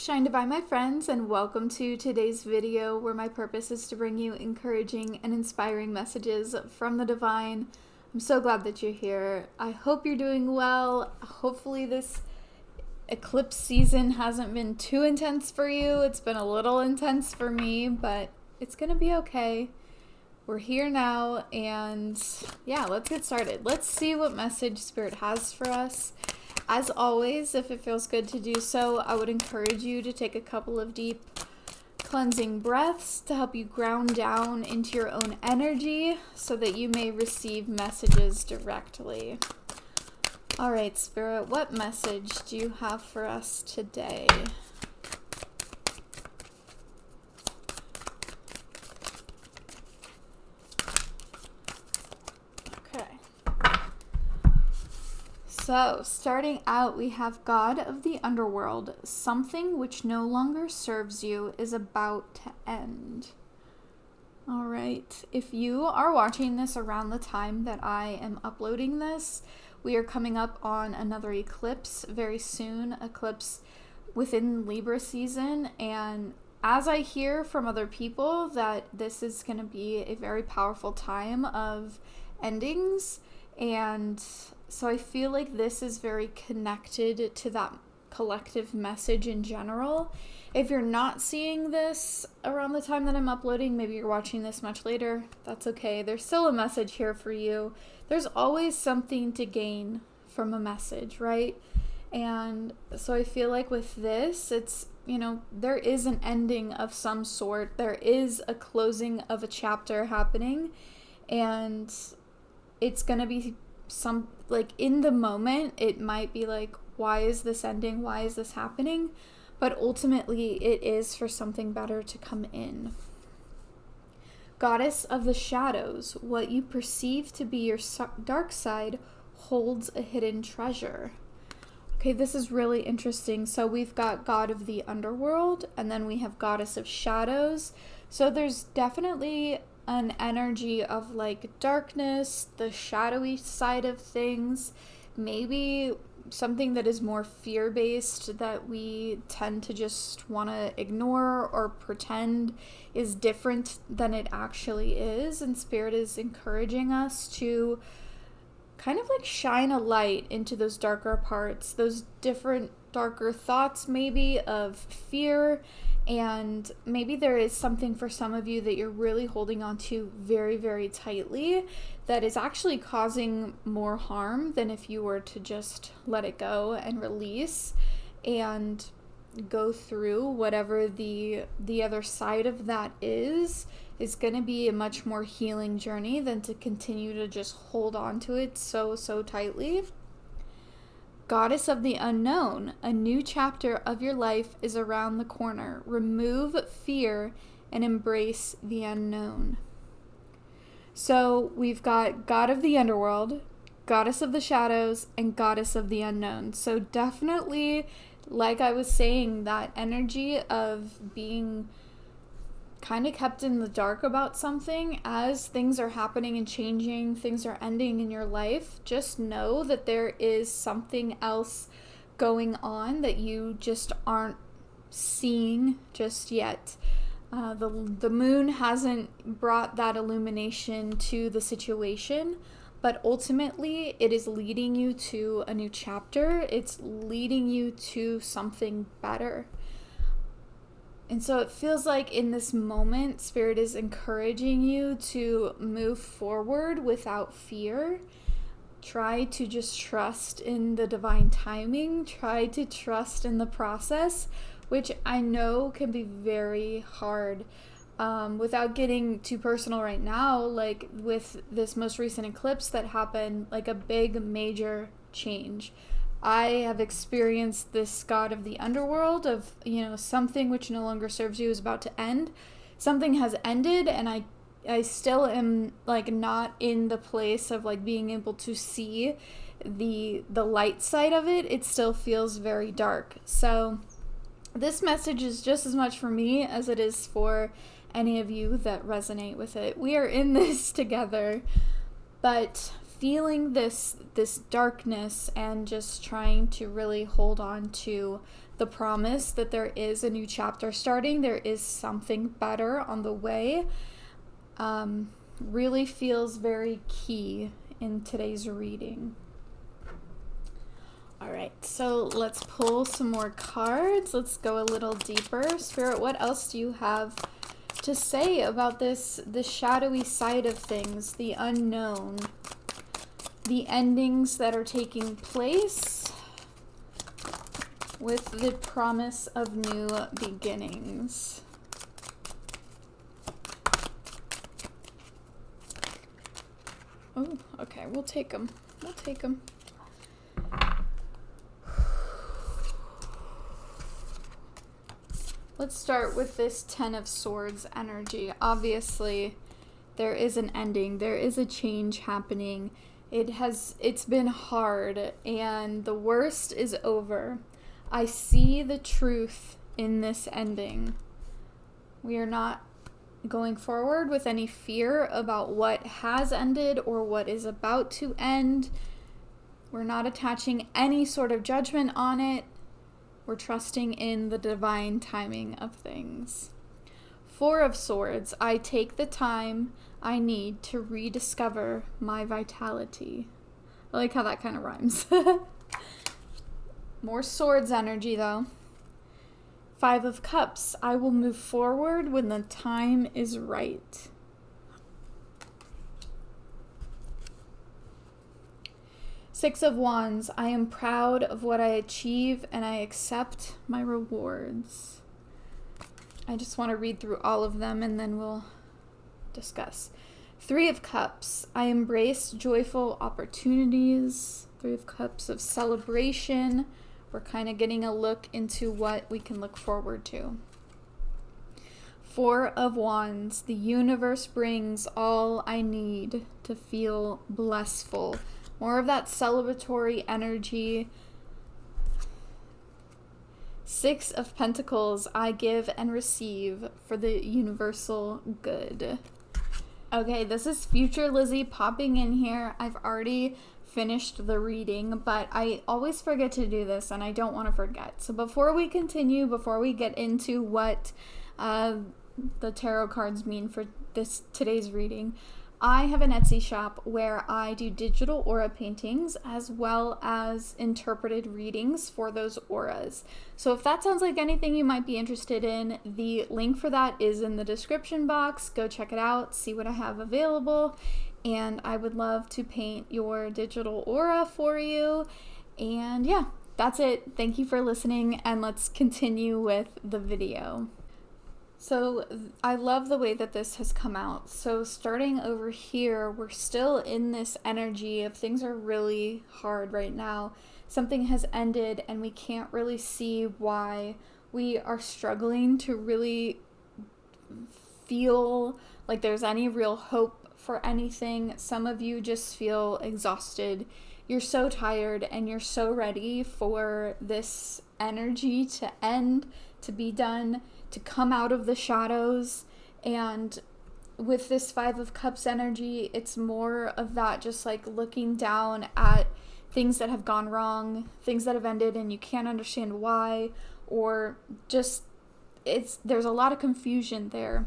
Shine Divine, my friends, and welcome to today's video where my purpose is to bring you encouraging and inspiring messages from the divine. I'm so glad that you're here. I hope you're doing well. Hopefully this eclipse season hasn't been too intense for you. It's been a little intense for me, but it's gonna be okay. We're here now, and yeah, let's get started. Let's see what message Spirit has for us. As always, if it feels good to do so, I would encourage you to take a couple of deep cleansing breaths to help you ground down into your own energy so that you may receive messages directly. All right, Spirit, what message do you have for us today? So, starting out, we have God of the Underworld. Something which no longer serves you is about to end. All right. If you are watching this around the time that I am uploading this, we are coming up on another eclipse very soon, eclipse within Libra season. And as I hear from other people that this is going to be a very powerful time of endings, and so I feel like this is very connected to that collective message in general. If you're not seeing this around the time that I'm uploading, maybe you're watching this much later, that's okay. There's still a message here for you. There's always something to gain from a message, right? And so I feel like with this, it's, there is an ending of some sort. There is a closing of a chapter happening, and it's going to be in the moment, it might be like, why is this ending? Why is this happening? But ultimately, it is for something better to come in. Goddess of the shadows, what you perceive to be your dark side holds a hidden treasure. Okay, this is really interesting. So we've got God of the Underworld, and then we have Goddess of Shadows. So there's definitely an energy of darkness, the shadowy side of things, maybe something that is more fear-based that we tend to just want to ignore or pretend is different than it actually is. And Spirit is encouraging us to kind of shine a light into those darker parts, those different darker thoughts maybe of fear. And maybe there is something for some of you that you're really holding on to very, very tightly that is actually causing more harm than if you were to just let it go and release and go through whatever the other side of that is going to be a much more healing journey than to continue to just hold on to it so tightly. Goddess of the Unknown, a new chapter of your life is around the corner. Remove fear and embrace the unknown. So we've got God of the Underworld, Goddess of the Shadows, and Goddess of the Unknown. So definitely, like I was saying, that energy of being kind of kept in the dark about something as things are happening and changing, things are ending in your life. Just know that there is something else going on that you just aren't seeing just yet. The moon hasn't brought that illumination to the situation, but ultimately it is leading you to a new chapter. It's leading you to something better. And so it feels like in this moment, Spirit is encouraging you to move forward without fear. Try to just trust in the divine timing. Try to trust in the process, which I know can be very hard. Without getting too personal right now, with this most recent eclipse that happened, a big major change. I have experienced this God of the Underworld of, something which no longer serves you is about to end. Something has ended, and I still am, not in the place of, being able to see the light side of it. It still feels very dark. So this message is just as much for me as it is for any of you that resonate with it. We are in this together, but feeling this darkness and just trying to really hold on to the promise that there is a new chapter starting. There is something better on the way. Really feels very key in today's reading. All right, so let's pull some more cards. Let's go a little deeper. Spirit, what else do you have to say about this, the shadowy side of things, the unknown, the endings that are taking place with the promise of new beginnings? Oh, okay, we'll take them. We'll take them. Let's start with this Ten of Swords energy. Obviously, there is an ending. There is a change happening. It's been hard, and the worst is over. I see the truth in this ending. We are not going forward with any fear about what has ended or what is about to end. We're not attaching any sort of judgment on it. We're trusting in the divine timing of things. Four of Swords, I take the time I need to rediscover my vitality. I like how that kind of rhymes. More Swords energy though. Five of Cups, I will move forward when the time is right. Six of Wands, I am proud of what I achieve and I accept my rewards. I just want to read through all of them and then we'll discuss. Three of Cups, I embrace joyful opportunities. Three of Cups of celebration. We're kind of getting a look into what we can look forward to. Four of Wands, the universe brings all I need to feel blissful. More of that celebratory energy. Six of Pentacles, I give and receive for the universal good. Okay, this is future Lizzie popping in here. I've already finished the reading, but I always forget to do this and I don't want to forget. So before we continue, before we get into what the tarot cards mean for today's reading, I have an Etsy shop where I do digital aura paintings as well as interpreted readings for those auras. So if that sounds like anything you might be interested in, the link for that is in the description box. Go check it out, see what I have available, and I would love to paint your digital aura for you. And yeah, that's it. Thank you for listening, and let's continue with the video. So I love the way that this has come out. So starting over here, we're still in this energy of things are really hard right now. Something has ended and we can't really see why. We are struggling to really feel like there's any real hope for anything. Some of you just feel exhausted. You're so tired and you're so ready for this energy to end, to be done, to come out of the shadows. And with this Five of Cups energy, it's more of that, just like looking down at things that have gone wrong, things that have ended and you can't understand why, or just there's a lot of confusion there.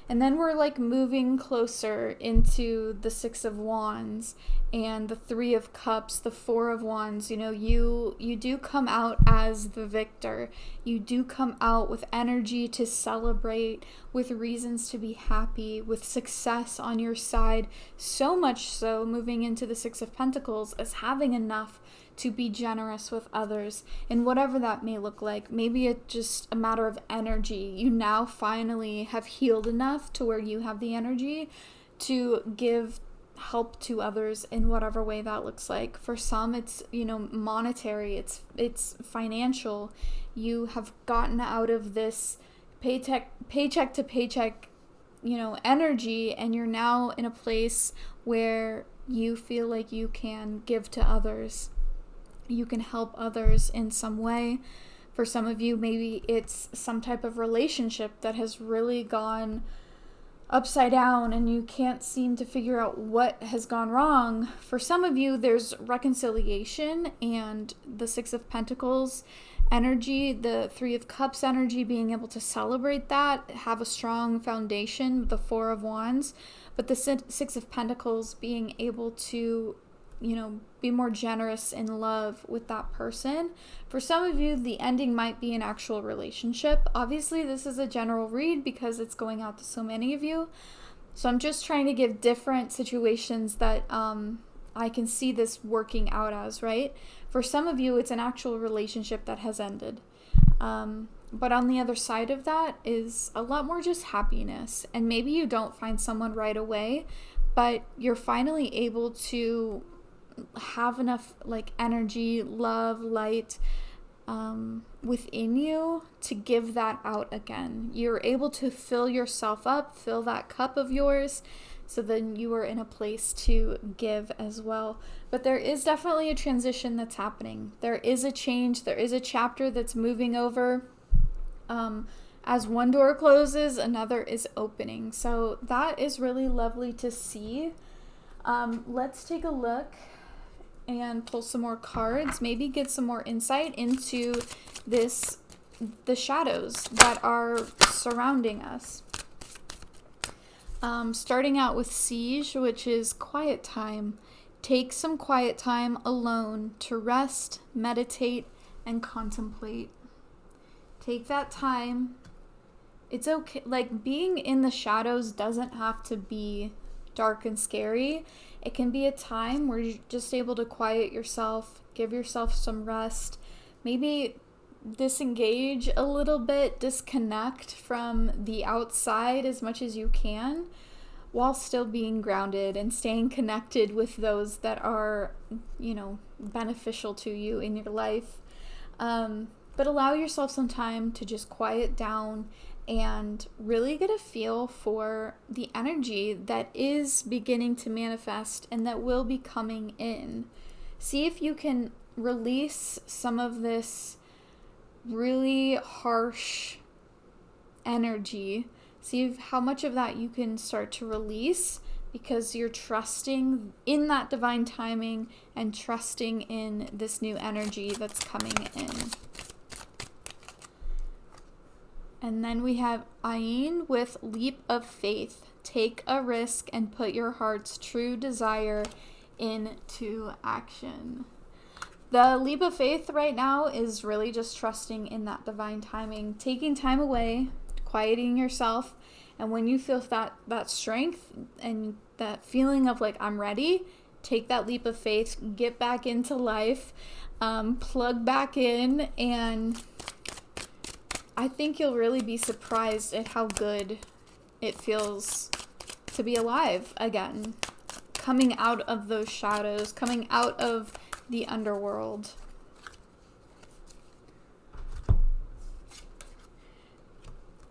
And then we're like moving closer into the Six of Wands and the Three of Cups, the Four of Wands. You know, you do come out as the victor. You do come out with energy to celebrate, with reasons to be happy, with success on your side. So much so, moving into the Six of Pentacles, as having enough to be generous with others, and whatever that may look like. Maybe it's just a matter of energy. You now finally have healed enough to where you have the energy to give help to others in whatever way that looks like. For some, it's, you know, monetary, it's financial. You have gotten out of this paycheck to paycheck, you know, energy, and you're now in a place where you feel like you can give to others. You can help others in some way. For some of you, maybe it's some type of relationship that has really gone upside down and you can't seem to figure out what has gone wrong. For some of you, there's reconciliation and the Six of Pentacles energy, the Three of Cups energy, being able to celebrate that, have a strong foundation with the Four of Wands, but the Six of Pentacles being able to, you know, be more generous in love with that person. For some of you, the ending might be an actual relationship. Obviously, this is a general read because it's going out to so many of you. So I'm just trying to give different situations that I can see this working out as, right? For some of you, it's an actual relationship that has ended. But on the other side of that is a lot more just happiness. And maybe you don't find someone right away, but you're finally able to have enough like energy, love, light within you to give that out again. You're able to fill yourself up, fill that cup of yours, so then you are in a place to give as well. But there is definitely a transition that's happening. There is a change. There is a chapter that's moving over. As one door closes, another is opening. So that is really lovely to see. Let's take a look and pull some more cards, maybe get some more insight into the shadows that are surrounding us. Starting out with Siege, which is quiet time. Take some quiet time alone to rest, meditate, and contemplate. Take that time. It's okay. Like, being in the shadows doesn't have to be dark and scary. It can be a time where you're just able to quiet yourself, give yourself some rest, maybe disengage a little bit, disconnect from the outside as much as you can, while still being grounded and staying connected with those that are, you know, beneficial to you in your life. But allow yourself some time to just quiet down and really get a feel for the energy that is beginning to manifest and that will be coming in. See if you can release some of this really harsh energy. See how much of that you can start to release, because you're trusting in that divine timing and trusting in this new energy that's coming in. And then we have Ayin with Leap of Faith. Take a risk and put your heart's true desire into action. The leap of faith right now is really just trusting in that divine timing, taking time away, quieting yourself, and when you feel that strength and that feeling of like, I'm ready, take that leap of faith, get back into life, plug back in, and I think you'll really be surprised at how good it feels to be alive again, coming out of those shadows, coming out of the underworld.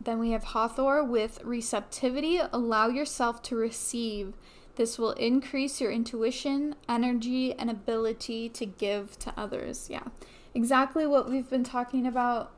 Then we have Hathor with receptivity. Allow yourself to receive. This will increase your intuition, energy, and ability to give to others. Yeah, exactly what we've been talking about,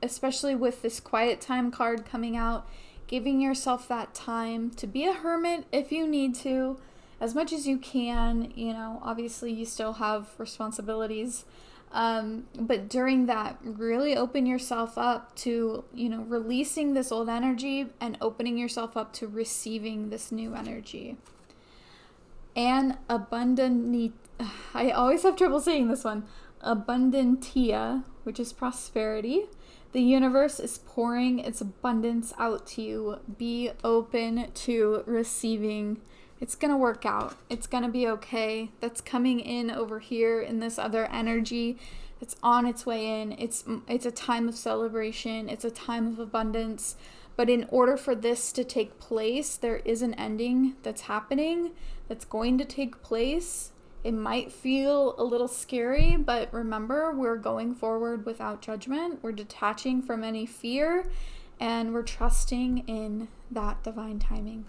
especially with this quiet time card coming out, giving yourself that time to be a hermit if you need to, as much as you can. You know, obviously you still have responsibilities, but during that, really open yourself up to, you know, releasing this old energy and opening yourself up to receiving this new energy. And I always have trouble saying this one, abundantia, which is prosperity. The universe is pouring its abundance out to you. Be open to receiving. It's going to work out. It's going to be okay. That's coming in over here in this other energy. It's on its way in. It's a time of celebration. It's a time of abundance. But in order for this to take place, there is an ending that's happening, that's going to take place. It might feel a little scary, but remember, we're going forward without judgment. We're detaching from any fear, and we're trusting in that divine timing.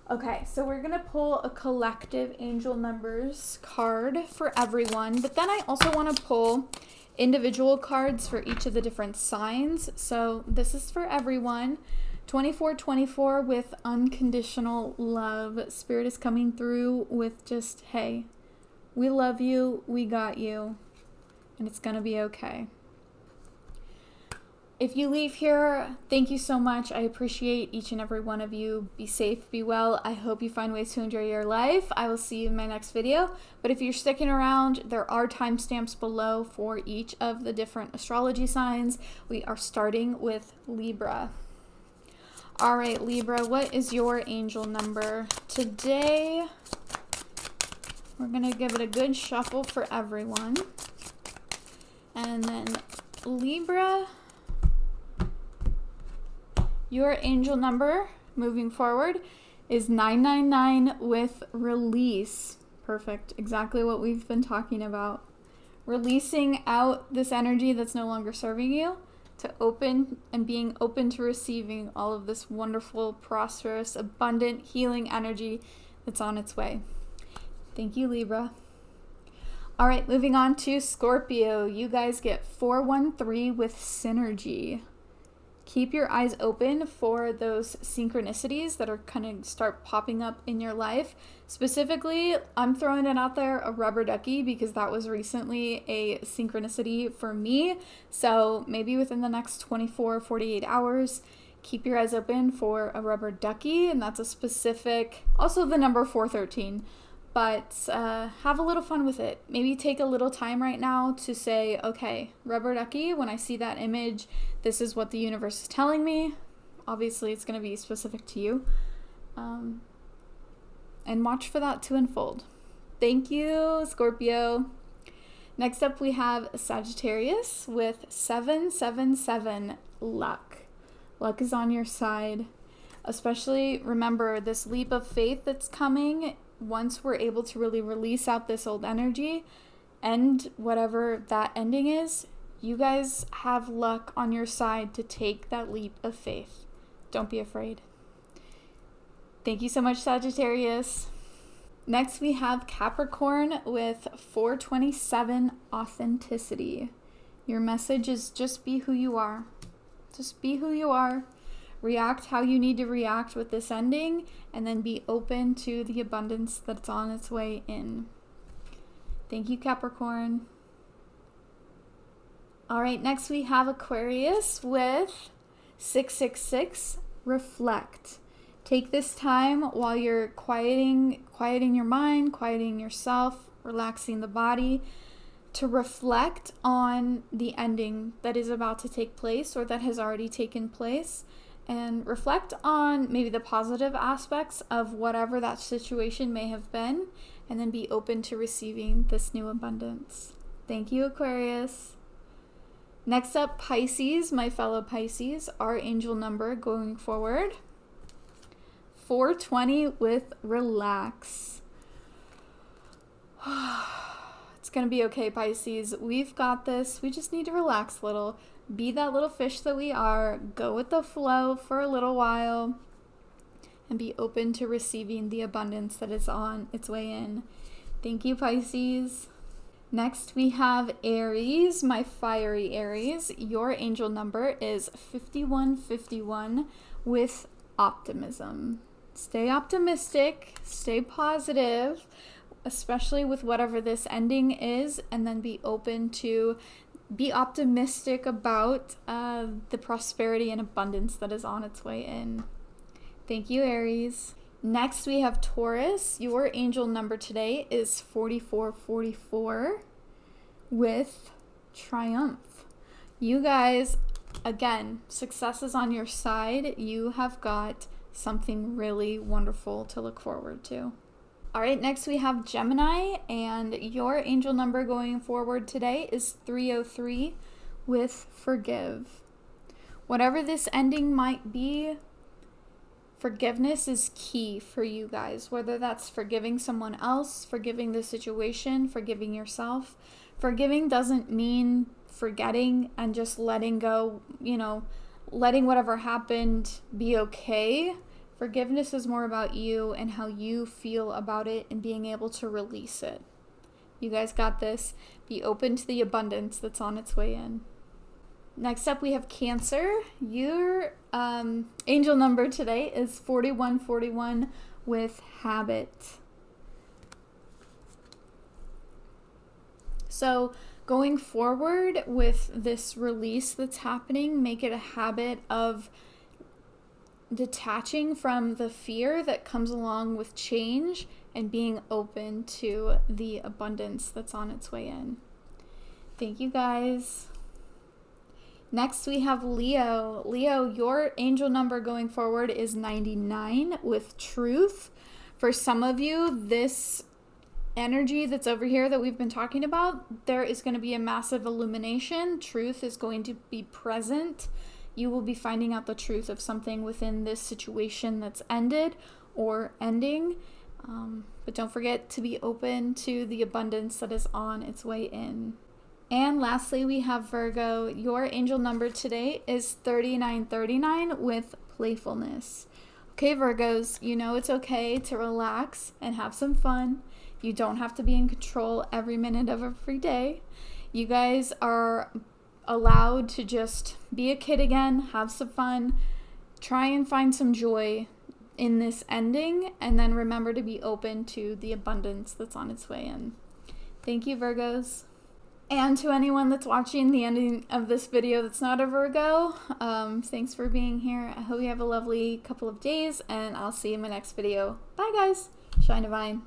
Okay, so we're going to pull a collective angel numbers card for everyone, but then I also want to pull individual cards for each of the different signs. So this is for everyone. 2424 with unconditional love. Spirit is coming through with just, hey, we love you, we got you, and it's gonna be okay. If you leave here, thank you so much. I appreciate each and every one of you. Be safe, be well. I hope you find ways to enjoy your life. I will see you in my next video. But if you're sticking around, there are timestamps below for each of the different astrology signs. We are starting with Libra. All right, Libra, what is your angel number? Today, we're going to give it a good shuffle for everyone. And then Libra, your angel number moving forward is 999 with release. Perfect. Exactly what we've been talking about. Releasing out this energy that's no longer serving you, to open and being open to receiving all of this wonderful, prosperous, abundant, healing energy that's on its way. Thank you, Libra. All right, moving on to Scorpio. You guys get 413 with synergy. Keep your eyes open for those synchronicities that are kind of start popping up in your life. Specifically, I'm throwing it out there, a rubber ducky, because that was recently a synchronicity for me. So maybe within the next 24, 48 hours, keep your eyes open for a rubber ducky. And that's a specific, also the number 413. But have a little fun with it. Maybe take a little time right now to say, okay, rubber ducky, when I see that image, this is what the universe is telling me. Obviously, it's going to be specific to you. And watch for that to unfold. Thank you, Scorpio. Next up, we have Sagittarius with 777 luck. Luck is on your side. Especially, remember, this leap of faith that's coming. Once we're able to really release out this old energy, and whatever that ending is, you guys have luck on your side to take that leap of faith. Don't be afraid. Thank you so much, Sagittarius. Next, we have Capricorn with 427 authenticity. Your message is just be who you are. Just be who you are. React how you need to react with this ending, and then be open to the abundance that's on its way in. Thank you, Capricorn. All right, next we have Aquarius with 666, reflect. Take this time while you're quieting your mind, quieting yourself, relaxing the body, to reflect on the ending that is about to take place or that has already taken place. And reflect on maybe the positive aspects of whatever that situation may have been, and then be open to receiving this new abundance. Thank you, Aquarius. Next up, Pisces, my fellow Pisces, our angel number going forward, 420 with relax. It's going to be okay, Pisces. We've got this. We just need to relax a little. Be that little fish that we are. Go with the flow for a little while. And be open to receiving the abundance that is on its way in. Thank you, Pisces. Next, we have Aries, my fiery Aries. Your angel number is 5151 with optimism. Stay optimistic. Stay positive. Especially with whatever this ending is, and then be open to be optimistic about the prosperity and abundance that is on its way in. Thank you, Aries. Next, we have Taurus. Your angel number today is 4444 with triumph. You guys, again, success is on your side. You have got something really wonderful to look forward to. All right, next we have Gemini, and your angel number going forward today is 303 with forgive. Whatever this ending might be, forgiveness is key for you guys, whether that's forgiving someone else, forgiving the situation, forgiving yourself. Forgiving doesn't mean forgetting and just letting go, letting whatever happened be okay. Forgiveness is more about you and how you feel about it and being able to release it. You guys got this. Be open to the abundance that's on its way in. Next up, we have Cancer. Your angel number today is 4141 with habit. So Going forward with this release that's happening, make it a habit of detaching from the fear that comes along with change and being open to the abundance that's on its way in. Thank you guys. Next we have Leo. Leo, your angel number going forward is 99 with truth. For some of you, this energy that's over here that we've been talking about, there is going to be a massive illumination. Truth is going to be present. You will be finding out the truth of something within this situation that's ended or ending. But don't forget to be open to the abundance that is on its way in. And lastly, we have Virgo. Your angel number today is 3939 with playfulness. Okay, Virgos, you know it's okay to relax and have some fun. You don't have to be in control every minute of every day. You guys are allowed to just be a kid again, have some fun, try and find some joy in this ending, and then remember to be open to the abundance that's on its way in. Thank you, Virgos. And to anyone that's watching the ending of this video that's not a Virgo, thanks for being here. I hope you have a lovely couple of days, and I'll see you in my next video. Bye, guys. Shine divine.